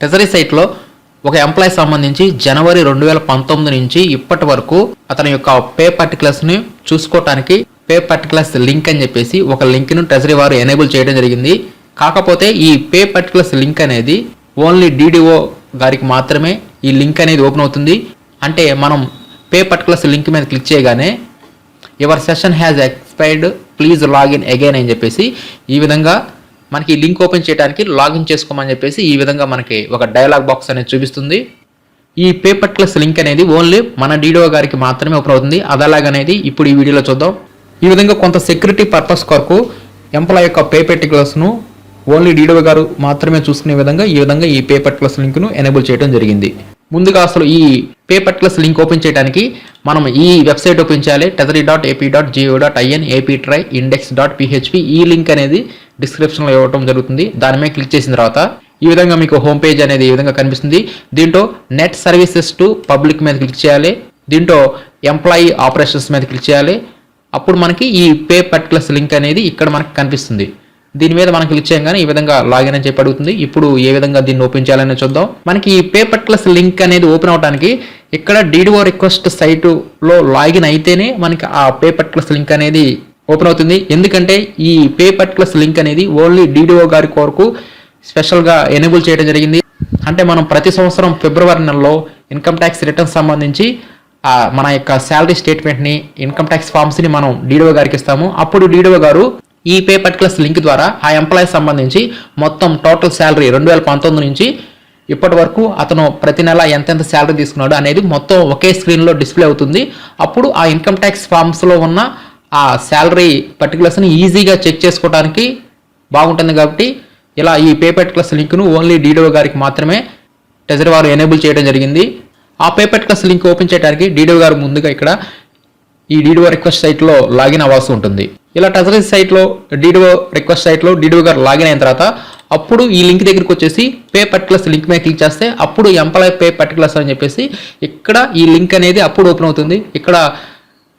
Treasury సైట్లో ఒక employee సంబంధించి జనవరి 2019 నుంచి ఇప్పటి వరకు అతని యొక్క పే పర్టికులర్స్ని చూసుకోవటానికి పే పర్టికులర్స్ లింక్ అని చెప్పేసి ఒక లింక్ను ట్రెజరీ వారు ఎనేబుల్ చేయడం జరిగింది. కాకపోతే ఈ పే పర్టికులర్స్ లింక్ అనేది ఓన్లీ DDO గారికి మాత్రమే ఈ లింక్ అనేది ఓపెన్ అవుతుంది. అంటే మనం పే పర్టికులర్స్ లింక్ మీద క్లిక్ చేయగానే your session has expired please login again అని చెప్పేసి ఈ విధంగా మనకి లింక్ ఓపెన్ చేయడానికి లాగిన్ చేసుకోమని చెప్పేసి ఈ విధంగా మనకి ఒక డైలాగ్ బాక్స్ అనేది చూపిస్తుంది. ఈ పే పర్టికులర్స్ లింక్ అనేది ఓన్లీ మన DDO గారికి మాత్రమే ఓపెన్ అవుతుంది. అదలాగనేది ఇప్పుడు ఈ వీడియోలో చూద్దాం. ఈ విధంగా కొంత సెక్యూరిటీ పర్పస్ కొరకు ఎంప్లాయ్ యొక్క పే పర్టికులర్స్ను ఓన్లీ DDO గారు మాత్రమే చూసుకునే విధంగా ఈ పే పర్టికులర్స్ లింక్ను ఎనేబుల్ చేయడం జరిగింది. ముందుగా అసలు ఈ పే పర్టికులర్స్ లింక్ ఓపెన్ చేయడానికి మనం ఈ వెబ్సైట్ ఓపెన్ చేయాలి. treasury.ap.go.in aptryindex.php ఈ లింక్ అనేది డిస్క్రిప్షన్లో ఇవ్వడం జరుగుతుంది. దాని మీద క్లిక్ చేసిన తర్వాత ఈ విధంగా మీకు హోమ్ పేజ్ అనేది ఈ విధంగా కనిపిస్తుంది. దీంట్లో నెట్ సర్వీసెస్ టు పబ్లిక్ మీద క్లిక్ చేయాలి. దీంట్లో ఎంప్లాయీ ఆపరేషన్స్ మీద క్లిక్ చేయాలి. అప్పుడు మనకి ఈ పే పర్టికులర్స్ లింక్ అనేది ఇక్కడ మనకి కనిపిస్తుంది. దీని మీద మనం క్లిక్ చేయగానే ఈ విధంగా లాగిన్ అని చెప్పి అడుగుతుంది. ఇప్పుడు ఏ విధంగా దీన్ని ఓపెన్ చేయాలని చూద్దాం. మనకి ఈ పే పర్టికులర్స్ లింక్ అనేది ఓపెన్ అవడానికి ఇక్కడ DDO రిక్వెస్ట్ సైటులో లాగిన్ అయితేనే మనకి ఆ పే పర్టికులర్స్ లింక్ అనేది ఓపెన్ అవుతుంది. ఎందుకంటే ఈ పే పర్టికులర్స్ లింక్ అనేది ఓన్లీ DDO గారి కొరకు స్పెషల్గా ఎనేబుల్ చేయడం జరిగింది. అంటే మనం ప్రతి సంవత్సరం ఫిబ్రవరి నెలలో ఇన్కమ్ ట్యాక్స్ రిటర్న్స్ సంబంధించి మన యొక్క శాలరీ స్టేట్మెంట్ని ఇన్కమ్ ట్యాక్స్ ఫామ్స్ని మనం DDO గారికి ఇస్తాము. అప్పుడు DDO గారు ఈ పే పర్టికులర్స్ లింక్ ద్వారా ఆ ఎంప్లాయీ సంబంధించి మొత్తం టోటల్ శాలరీ 2019 నుంచి ఇప్పటి వరకు అతను ప్రతి నెల ఎంతెంత శాలరీ తీసుకున్నాడు అనేది మొత్తం ఒకే స్క్రీన్లో డిస్ప్లే అవుతుంది. అప్పుడు ఆ ఇన్కమ్ ట్యాక్స్ ఫామ్స్లో ఉన్న ఆ శాలరీ పర్టికులర్స్ని ఈజీగా చెక్ చేసుకోవడానికి బాగుంటుంది. కాబట్టి ఇలా ఈ పే పర్టికులర్స్ లింక్ను ఓన్లీ DDO గారికి మాత్రమే ట్రెజరీ వారు ఎనేబుల్ చేయడం జరిగింది. ఆ పే పర్టికులర్స్ లింక్ ఓపెన్ చేయడానికి DDO గారు ముందుగా ఇక్కడ ఈ DDO రిక్వెస్ట్ సైట్లో లాగిన్ అవ్వాల్సి ఉంటుంది. ఇలా ట్రెజరీ సైట్లో DDO రిక్వెస్ట్ సైట్లో DDO గారు లాగిన్ అయిన తర్వాత అప్పుడు ఈ లింక్ దగ్గరికి వచ్చేసి పే పర్టికులర్స్ లింక్ మీద క్లిక్ చేస్తే అప్పుడు ఎంప్లాయీ పే పర్టికులర్స్ అని చెప్పేసి ఇక్కడ ఈ లింక్ అనేది అప్పుడు ఓపెన్ అవుతుంది. ఇక్కడ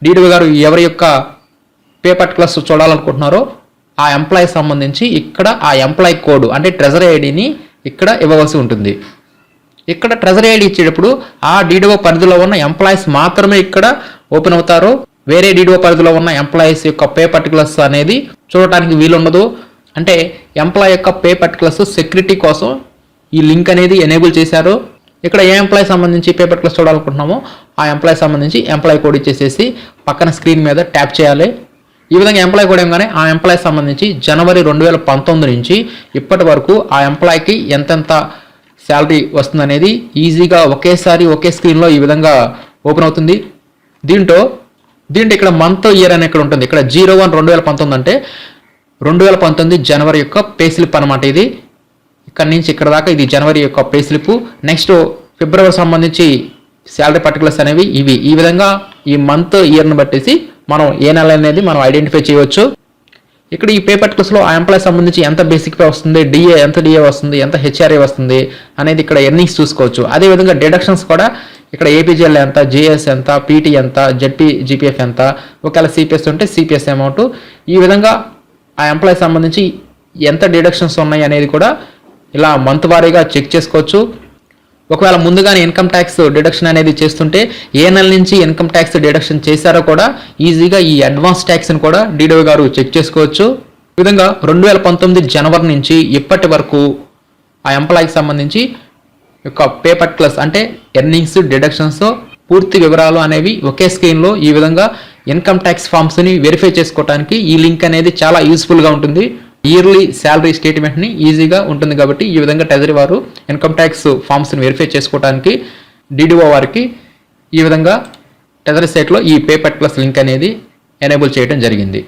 DDO గారు ఎవరి యొక్క పే పర్టికులర్స్ చూడాలనుకుంటున్నారో ఆ ఎంప్లాయీ సంబంధించి ఇక్కడ ఆ ఎంప్లాయీ కోడ్ అంటే ట్రెజరీ ఐడిని ఇక్కడ ఇవ్వవలసి ఉంటుంది. ఇక్కడ ట్రెజరీ ఐడి ఇచ్చేటప్పుడు ఆ DDO పరిధిలో ఉన్న ఎంప్లాయీస్ మాత్రమే ఇక్కడ ఓపెన్ అవుతారు. వేరే DDO పరిధిలో ఉన్న ఎంప్లాయీస్ యొక్క పే పర్టికులర్స్ అనేది చూడటానికి వీలుండదు. అంటే ఎంప్లాయీ యొక్క పే పర్టికులర్స్ సెక్యూరిటీ కోసం ఈ లింక్ అనేది ఎనేబుల్ చేశారు. ఇక్కడ ఏ ఎంప్లాయీ సంబంధించి పే పర్టికులర్స్ చూడాలనుకుంటున్నామో ఆ ఎంప్లాయీ సంబంధించి ఎంప్లాయీ కోడ్ ఇచ్చేసేసి పక్కన స్క్రీన్ మీద ట్యాప్ చేయాలి. ఈ విధంగా ఎంప్లాయీ కోడ్ ఏమగానే ఆ ఎంప్లాయీ సంబంధించి జనవరి 2019 నుంచి ఇప్పటి వరకు ఆ ఎంప్లాయీకి ఎంతెంత శాలరీ వస్తుంది అనేది ఈజీగా ఒకేసారి ఒకే స్క్రీన్లో ఈ విధంగా ఓపెన్ అవుతుంది. దీంట్లో ఇక్కడ మంత్ ఇయర్ అని ఇక్కడ ఉంటుంది. ఇక్కడ 01/2019 అంటే 2019 జనవరి యొక్క పే స్లిప్ అనమాట. ఇది ఇక్కడ నుంచి ఇక్కడ దాకా ఇది జనవరి యొక్క పే స్లిప్. నెక్స్ట్ ఫిబ్రవరి సంబంధించి శాలరీ పర్టికులర్స్ అనేవి ఇవి. ఈ విధంగా ఈ మంత్ ఇయర్ని బట్టేసి మనం ఏ నెల అనేది మనం ఐడెంటిఫై చేయవచ్చు. ఇక్కడ ఈ పే పర్టికులర్స్లో ఆ ఎంప్లాయీ సంబంధించి ఎంత బేసిక్ పే వస్తుంది, ఎంత DA వస్తుంది, ఎంత HRA వస్తుంది అనేది ఇక్కడ ఎర్నింగ్స్ చూసుకోవచ్చు. అదేవిధంగా డిడక్షన్స్ కూడా ఇక్కడ APGL ఎంత, JS ఎంత, PT ఎంత, GPF ఎంత, ఒకవేళ CPS ఉంటే CPS అమౌంట్, ఈ విధంగా ఆ ఎంప్లాయీ సంబంధించి ఎంత డిడక్షన్స్ ఉన్నాయి అనేది కూడా ఇలా మంత్ వారీగా చెక్ చేసుకోవచ్చు. ఒకవేళ ముందుగానే ఇన్కమ్ ట్యాక్స్ డిడక్షన్ అనేది చేస్తుంటే ఏ నెల నుంచి ఇన్కమ్ ట్యాక్స్ డిడక్షన్ చేశారో కూడా ఈజీగా ఈ అడ్వాన్స్ ట్యాక్స్ని కూడా DDO గారు చెక్ చేసుకోవచ్చు. ఈ విధంగా 2019 జనవరి నుంచి ఇప్పటి వరకు ఆ ఎంప్లాయీకి సంబంధించి యొక్క పే పర్టికులర్స్ అంటే ఎర్నింగ్స్, డిడక్షన్స్ పూర్తి వివరాలు అనేవి ఒకే స్క్రీన్లో ఈ విధంగా ఇన్కమ్ ట్యాక్స్ ఫామ్స్ని వెరిఫై చేసుకోవడానికి ఈ లింక్ అనేది చాలా యూస్ఫుల్గా ఉంటుంది. ఇయర్లీ శాలరీ స్టేట్మెంట్ని ఈజీగా ఉంటుంది. కాబట్టి ఈ విధంగా ట్రెజరీ వారు ఇన్కమ్ ట్యాక్స్ ఫామ్స్ని వెరిఫై చేసుకోవడానికి DDO వారికి ఈ విధంగా ట్రెజరీ సైట్లో ఈ పే పర్టికులర్స్ లింక్ అనేది ఎనేబుల్ చేయడం జరిగింది.